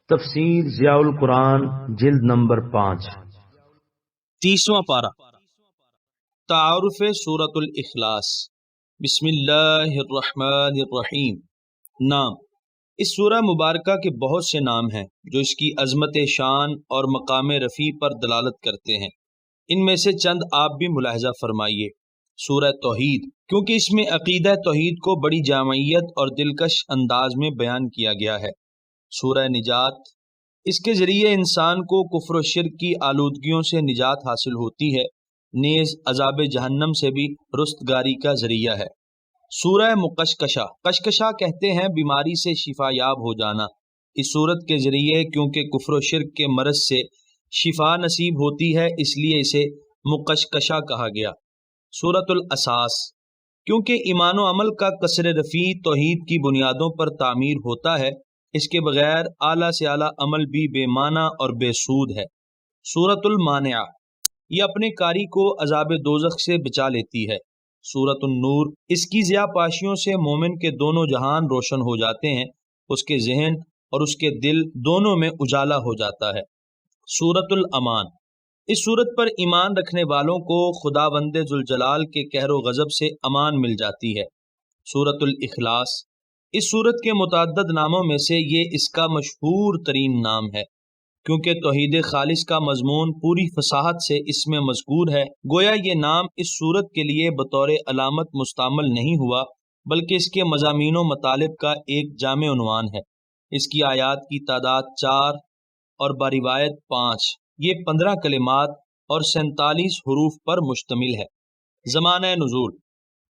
تفسیر ضیاء القرآن جلد نمبر 5 30واں پارہ تعارف سورۃ الاخلاص۔ بسم اللہ الرحمن الرحیم۔ نام۔ اس سورہ مبارکہ کے بہت سے نام ہیں جو اس کی عظمت شان اور مقام رفیع پر دلالت کرتے ہیں۔ ان میں سے چند آپ بھی ملاحظہ فرمائیے۔ سورہ توحید، کیونکہ اس میں عقیدہ توحید کو بڑی جامعیت اور دلکش انداز میں بیان کیا گیا ہے۔ سورہ نجات، اس کے ذریعے انسان کو کفر و شرک کی آلودگیوں سے نجات حاصل ہوتی ہے، نیز عذاب جہنم سے بھی رستگاری کا ذریعہ ہے۔ سورہ مقشقشہ، قشقشہ کہتے ہیں بیماری سے شفا یاب ہو جانا۔ اس صورت کے ذریعے کیونکہ کفر و شرک کے مرض سے شفا نصیب ہوتی ہے، اس لیے اسے مقشقشہ کہا گیا۔ سورۃ الاساس، کیونکہ ایمان و عمل کا قصر رفیع توحید کی بنیادوں پر تعمیر ہوتا ہے، اس کے بغیر اعلیٰ سے اعلیٰ عمل بھی بے معنی اور بے سود ہے۔ سورۃ المانعہ، یہ اپنے قاری کو عذاب دوزخ سے بچا لیتی ہے۔ سورۃ النور، اس کی ضیاء پاشیوں سے مومن کے دونوں جہان روشن ہو جاتے ہیں، اس کے ذہن اور اس کے دل دونوں میں اجالا ہو جاتا ہے۔ سورۃ الامان، اس سورت پر ایمان رکھنے والوں کو خداوند ذوالجلال کے قہر و غضب سے امان مل جاتی ہے۔ سورۃ الاخلاص، اس سورت کے متعدد ناموں میں سے یہ اس کا مشہور ترین نام ہے، کیونکہ توحید خالص کا مضمون پوری فصاحت سے اس میں مذکور ہے۔ گویا یہ نام اس سورت کے لیے بطور علامت مستعمل نہیں ہوا، بلکہ اس کے مضامین و مطالب کا ایک جامع عنوان ہے۔ اس کی آیات کی تعداد 4 اور باروایت 5، یہ 15 کلمات اور 47 حروف پر مشتمل ہے۔ زمانہ نزول،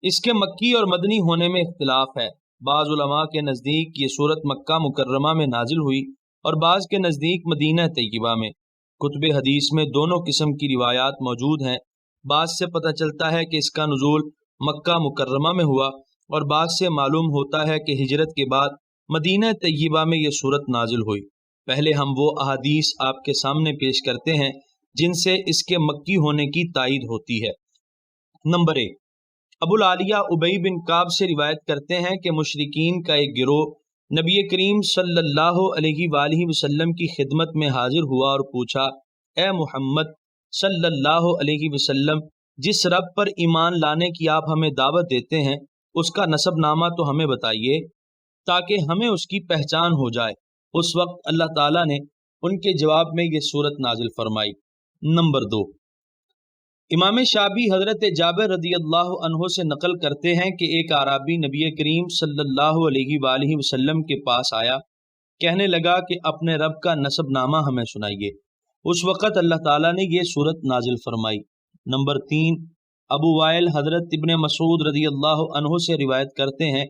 اس کے مکی اور مدنی ہونے میں اختلاف ہے۔ بعض علماء کے نزدیک یہ سورت مکہ مکرمہ میں نازل ہوئی اور بعض کے نزدیک مدینہ طیبہ میں۔ کتب حدیث میں دونوں قسم کی روایات موجود ہیں۔ بعض سے پتہ چلتا ہے کہ اس کا نزول مکہ مکرمہ میں ہوا، اور بعض سے معلوم ہوتا ہے کہ ہجرت کے بعد مدینہ طیبہ میں یہ سورت نازل ہوئی۔ پہلے ہم وہ احادیث آپ کے سامنے پیش کرتے ہیں جن سے اس کے مکی ہونے کی تائید ہوتی ہے۔ نمبر 1، ابو العالیہ ابی بن کعب سے روایت کرتے ہیں کہ مشرکین کا ایک گروہ نبی کریم صلی اللہ علیہ وآلہ وسلم کی خدمت میں حاضر ہوا اور پوچھا، اے محمد صلی اللہ علیہ وسلم، جس رب پر ایمان لانے کی آپ ہمیں دعوت دیتے ہیں، اس کا نسب نامہ تو ہمیں بتائیے تاکہ ہمیں اس کی پہچان ہو جائے۔ اس وقت اللہ تعالیٰ نے ان کے جواب میں یہ سورت نازل فرمائی۔ نمبر 2، امام شعبی حضرت جابر رضی اللہ عنہ سے نقل کرتے ہیں کہ ایک اعرابی نبی کریم صلی اللہ علیہ وآلہ وسلم کے پاس آیا، کہنے لگا کہ اپنے رب کا نسب نامہ ہمیں سنائیے۔ اس وقت اللہ تعالیٰ نے یہ سورت نازل فرمائی۔ نمبر 3، ابو وائل حضرت ابن مسعود رضی اللہ عنہ سے روایت کرتے ہیں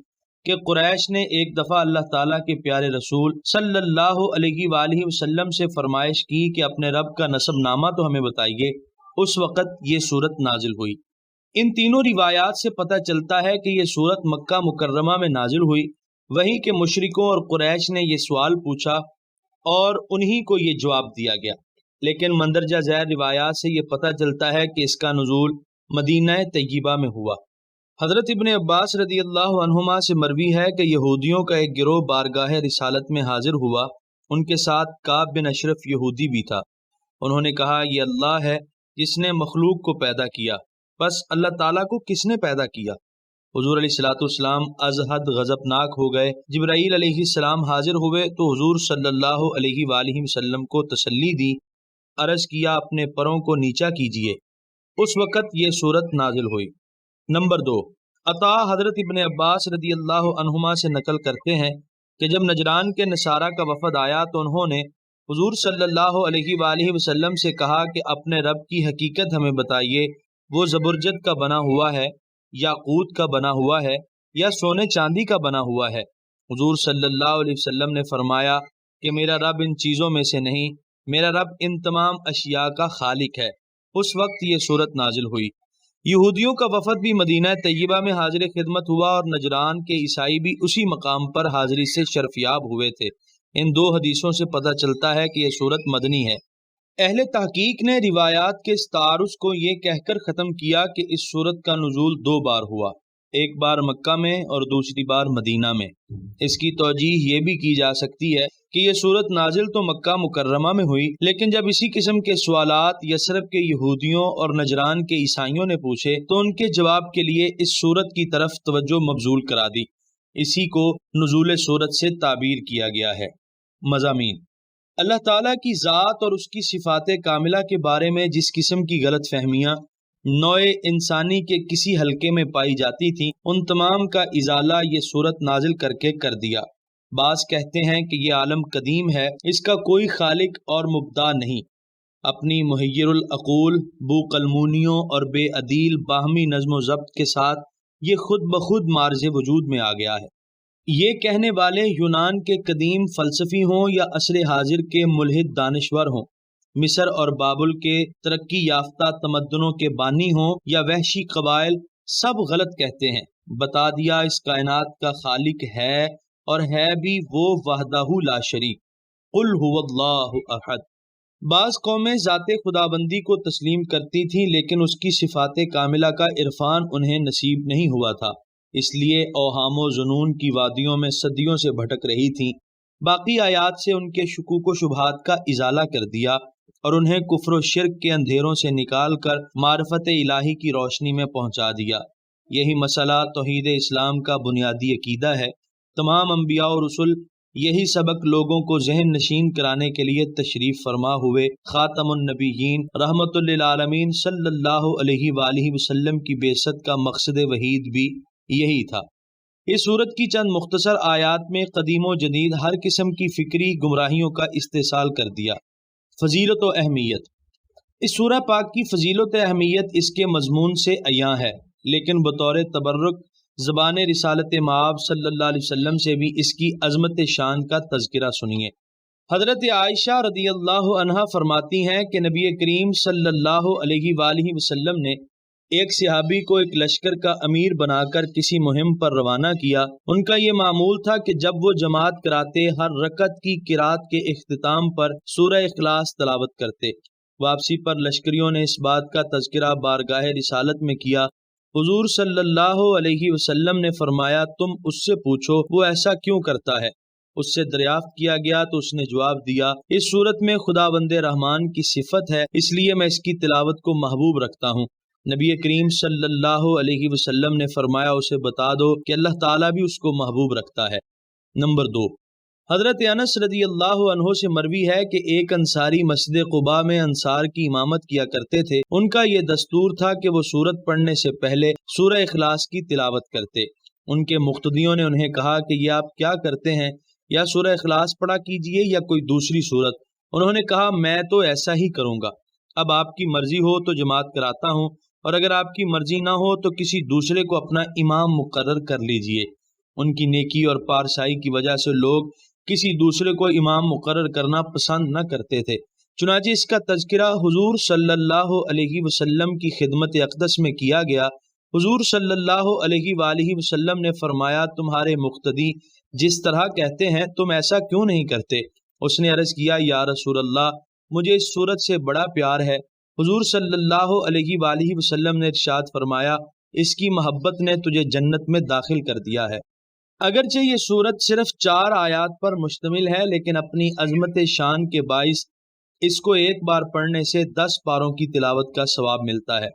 کہ قریش نے ایک دفعہ اللہ تعالیٰ کے پیارے رسول صلی اللہ علیہ وآلہ وسلم سے فرمائش کی کہ اپنے رب کا نسب نامہ تو ہمیں بتائیے۔ اس وقت یہ سورت نازل ہوئی۔ ان تینوں روایات سے پتہ چلتا ہے کہ یہ سورت مکہ مکرمہ میں نازل ہوئی، وہیں کہ مشرکوں اور قریش نے یہ سوال پوچھا اور انہی کو یہ جواب دیا گیا۔ لیکن مندرجہ ذیل روایات سے یہ پتہ چلتا ہے کہ اس کا نزول مدینہ طیبہ میں ہوا۔ حضرت ابن عباس رضی اللہ عنہما سے مروی ہے کہ یہودیوں کا ایک گروہ بارگاہ رسالت میں حاضر ہوا، ان کے ساتھ کعب بن اشرف یہودی بھی تھا۔ انہوں نے کہا، یہ اللہ ہے جس نے مخلوق کو پیدا کیا، بس اللہ تعالیٰ کو کس نے پیدا کیا؟ حضور علیہ الصلوۃ والسلام از حد غضبناک ہو گئے۔ جبرائیل علیہ السلام حاضر ہوئے تو حضور صلی اللہ علیہ وآلہ وسلم کو تسلی دی، عرض کیا اپنے پروں کو نیچا کیجیے۔ اس وقت یہ سورت نازل ہوئی۔ نمبر 2، عطا حضرت ابن عباس رضی اللہ عنہما سے نقل کرتے ہیں کہ جب نجران کے نصارہ کا وفد آیا تو انہوں نے حضور صلی اللہ علیہ وآلہ وسلم سے کہا کہ اپنے رب کی حقیقت ہمیں بتائیے، وہ زبرجد کا بنا ہوا ہے، یاقوت کا بنا ہوا ہے، یا سونے چاندی کا بنا ہوا ہے؟ حضور صلی اللہ علیہ وسلم نے فرمایا کہ میرا رب ان چیزوں میں سے نہیں، میرا رب ان تمام اشیاء کا خالق ہے۔ اس وقت یہ سورت نازل ہوئی۔ یہودیوں کا وفد بھی مدینہ طیبہ میں حاضر خدمت ہوا اور نجران کے عیسائی بھی اسی مقام پر حاضری سے شرفیاب ہوئے تھے۔ ان دو حدیثوں سے پتہ چلتا ہے کہ یہ سورت مدنی ہے۔ اہل تحقیق نے روایات کے اس تعارض کو یہ کہہ کر ختم کیا کہ اس سورت کا نزول 2 بار ہوا۔ ایک بار مکہ میں اور دوسری بار مدینہ میں۔ اس کی توجیہ یہ بھی کی جا سکتی ہے کہ یہ صورت نازل تو مکہ مکرمہ میں ہوئی، لیکن جب اسی قسم کے سوالات یثرب کے یہودیوں اور نجران کے عیسائیوں نے پوچھے تو ان کے جواب کے لیے اس صورت کی طرف توجہ مبذول کرا دی۔ اسی کو نزول صورت سے تعبیر کیا گیا ہے۔ مضامین: اللہ تعالیٰ کی ذات اور اس کی صفات کاملہ کے بارے میں جس قسم کی غلط فہمیاں نوع انسانی کے کسی حلقے میں پائی جاتی تھیں، ان تمام کا ازالہ یہ صورت نازل کر کے کر دیا۔ بعض کہتے ہیں کہ یہ عالم قدیم ہے، اس کا کوئی خالق اور مبدع نہیں، اپنی محیر العقول بو قلمونیوں اور بے عدیل باہمی نظم و ضبط کے ساتھ یہ خود بخود مارز وجود میں آ گیا ہے۔ یہ کہنے والے یونان کے قدیم فلسفی ہوں یا عصر حاضر کے ملحد دانشور ہوں، مصر اور بابل کے ترقی یافتہ تمدنوں کے بانی ہوں یا وحشی قبائل، سب غلط کہتے ہیں۔ بتا دیا اس کائنات کا خالق ہے، اور ہے بھی وہ وحدہ لا شریک، قل هو اللہ احد۔ بعض قومیں ذات خداوندی کو تسلیم کرتی تھیں، لیکن اس کی صفات کاملہ کا عرفان انہیں نصیب نہیں ہوا تھا، اس لیے اوہام و ظنون کی وادیوں میں صدیوں سے بھٹک رہی تھیں۔ باقی آیات سے ان کے شکوک و شبہات کا ازالہ کر دیا اور انہیں کفر و شرک کے اندھیروں سے نکال کر معرفت الہی کی روشنی میں پہنچا دیا۔ یہی مسئلہ توحید اسلام کا بنیادی عقیدہ ہے۔ تمام انبیاء و رسل یہی سبق لوگوں کو ذہن نشین کرانے کے لیے تشریف فرما ہوئے۔ خاتم النبیین رحمت للعالمین صلی اللہ علیہ وآلہ وسلم کی بعثت کا مقصد وحید بھی یہی تھا۔ اس صورت کی چند مختصر آیات میں قدیم و جدید ہر قسم کی فکری گمراہیوں کا استحصال کر دیا۔ فضیلت و اہمیت: اس سورہ پاک کی فضیلت و اہمیت اس کے مضمون سے عیاں ہے، لیکن بطور تبرک زبان رسالت مآب صلی اللہ علیہ وسلم سے بھی اس کی عظمت شان کا تذکرہ سنیے۔ حضرت عائشہ رضی اللہ عنہا فرماتی ہیں کہ نبی کریم صلی اللہ علیہ وآلہ وسلم نے ایک صحابی کو ایک لشکر کا امیر بنا کر کسی مہم پر روانہ کیا۔ ان کا یہ معمول تھا کہ جب وہ جماعت کراتے ہر رکعت کی قرات کے اختتام پر سورہ اخلاص تلاوت کرتے۔ واپسی پر لشکریوں نے اس بات کا تذکرہ بارگاہ رسالت میں کیا۔ حضور صلی اللہ علیہ وسلم نے فرمایا، تم اس سے پوچھو وہ ایسا کیوں کرتا ہے۔ اس سے دریافت کیا گیا تو اس نے جواب دیا، اس صورت میں خداوند رحمان کی صفت ہے، اس لیے میں اس کی تلاوت کو محبوب رکھتا ہوں۔ نبی کریم صلی اللہ علیہ وسلم نے فرمایا، اسے بتا دو کہ اللہ تعالیٰ بھی اس کو محبوب رکھتا ہے۔ نمبر 2، حضرت انس رضی اللہ عنہ سے مروی ہے کہ ایک انصاری مسجد قباء میں انصار کی امامت کیا کرتے تھے۔ ان کا یہ دستور تھا کہ وہ سورت پڑھنے سے پہلے سورہ اخلاص کی تلاوت کرتے۔ ان کے مقتدیوں نے انہیں کہا کہ یہ آپ کیا کرتے ہیں، یا سورہ اخلاص پڑھا کیجئے یا کوئی دوسری سورت۔ انہوں نے کہا، میں تو ایسا ہی کروں گا، اب آپ کی مرضی ہو تو جماعت کراتا ہوں، اور اگر آپ کی مرضی نہ ہو تو کسی دوسرے کو اپنا امام مقرر کر لیجئے۔ ان کی نیکی اور پارسائی کی وجہ سے لوگ کسی دوسرے کو امام مقرر کرنا پسند نہ کرتے تھے، چنانچہ اس کا تذکرہ حضور صلی اللہ علیہ وسلم کی خدمت اقدس میں کیا گیا۔ حضور صلی اللہ علیہ وآلہ وسلم نے فرمایا، تمہارے مقتدی جس طرح کہتے ہیں تم ایسا کیوں نہیں کرتے؟ اس نے عرض کیا، یا رسول اللہ، مجھے اس صورت سے بڑا پیار ہے۔ حضور صلی اللہ علیہ وآلہ وسلم نے ارشاد فرمایا، اس کی محبت نے تجھے جنت میں داخل کر دیا ہے۔ اگرچہ یہ صورت صرف 4 آیات پر مشتمل ہے، لیکن اپنی عظمت شان کے باعث اس کو ایک بار پڑھنے سے 10 پاروں کی تلاوت کا ثواب ملتا ہے۔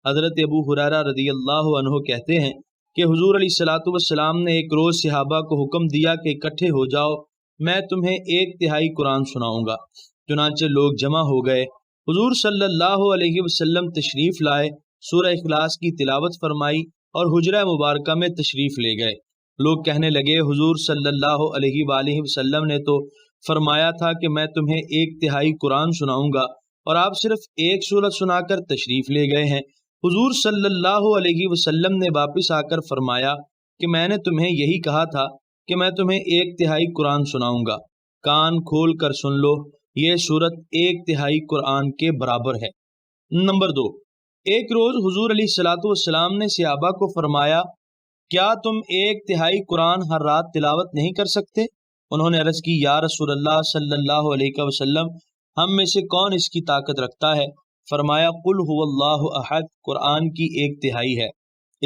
حضرت ابو ہریرہ رضی اللہ عنہ کہتے ہیں کہ حضور علیہ الصلوۃ والسلام نے ایک روز صحابہ کو حکم دیا کہ اکٹھے ہو جاؤ، میں تمہیں 1/3 قرآن سناؤں گا۔ چنانچہ لوگ جمع ہو گئے۔ حضور صلی اللہ علیہ وسلم تشریف لائے، سورہ اخلاص کی تلاوت فرمائی اور حجرہ مبارکہ میں تشریف لے گئے۔ لوگ کہنے لگے، حضور صلی اللہ علیہ وآلہ وسلم نے تو فرمایا تھا کہ میں تمہیں 1/3 قرآن سناؤں گا، اور آپ صرف ایک سورت سنا کر تشریف لے گئے ہیں۔ حضور صلی اللہ علیہ وسلم نے واپس آ کر فرمایا کہ میں نے تمہیں یہی کہا تھا کہ میں تمہیں 1/3 قرآن سناؤں گا، کان کھول کر سن لو، یہ سورت 1/3 قرآن کے برابر ہے۔ نمبر 2، ایک روز حضور علیہ الصلوۃ والسلام نے صحابہ کو فرمایا، کیا تم 1/3 قرآن ہر رات تلاوت نہیں کر سکتے؟ انہوں نے عرض کی، یا رسول اللہ صلی اللہ علیہ وسلم، ہم میں سے کون اس کی طاقت رکھتا ہے؟ فرمایا، قل هو اللہ احد قرآن کی 1/3 ہے۔